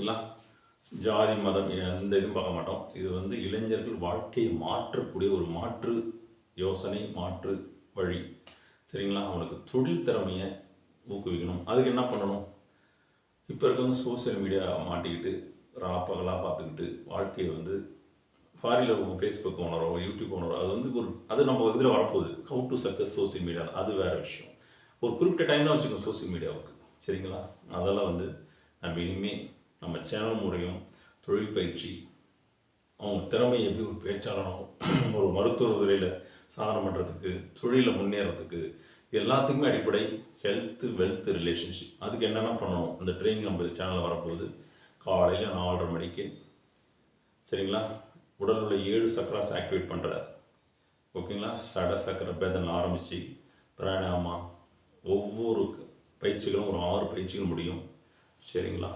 சரிங்களா? ஜாதி மதம் எந்த இதுவும் பார்க்க மாட்டோம். இது வந்து இளைஞர்கள் வாழ்க்கையை மாற்றக்கூடிய ஒரு மாற்று யோசனை, மாற்று வழி. சரிங்களா? அவனுக்கு தொழில் திறமையை ஊக்குவிக்கணும். அதுக்கு என்ன பண்ணணும்? இப்போ இருக்கவங்க சோசியல் மீடியா மாட்டிக்கிட்டு ராப்பகலாக பார்த்துக்கிட்டு வாழ்க்கையை வந்து ஃபாரினில் இருக்கவங்க ஃபேஸ்புக் ஓனரோ யூடியூப் ஓனரோ அது வந்து அது நம்ம இதில் வரப்போகுது. How to success social media, அது வேறு விஷயம். ஒரு குறிப்பிட்ட டைம் தான் வச்சுக்கோங்க சோசியல் மீடியாவுக்கு. சரிங்களா? அதெல்லாம் வந்து நம்ம இனிமேல் நம்ம சேனல் முறையும் தொழில் பயிற்சி, அவங்க திறமையை எப்படி ஒரு பேச்சாளனோ ஒரு மருத்துவ துறையில் சாதனை பண்ணுறதுக்கு, தொழிலில் முன்னேறதுக்கு, எல்லாத்துக்குமே அடிப்படை ஹெல்த்து வெல்த் ரிலேஷன்ஷிப். அதுக்கு என்னென்ன பண்ணணும் அந்த ட்ரைனிங் நம்ம சேனலில் வரப்போகுது. காலையில் 4:30 மணிக்கு. சரிங்களா? உடல் உள்ள 7 சக்கராஸ் ஆக்டிவேட் பண்ணுற, ஓகேங்களா? சட சக்கர பேதன் ஆரம்பித்து பிராணாயாமா ஒவ்வொரு பயிற்சிகளும் ஒரு 6 பயிற்சிகள் முடியும். சரிங்களா?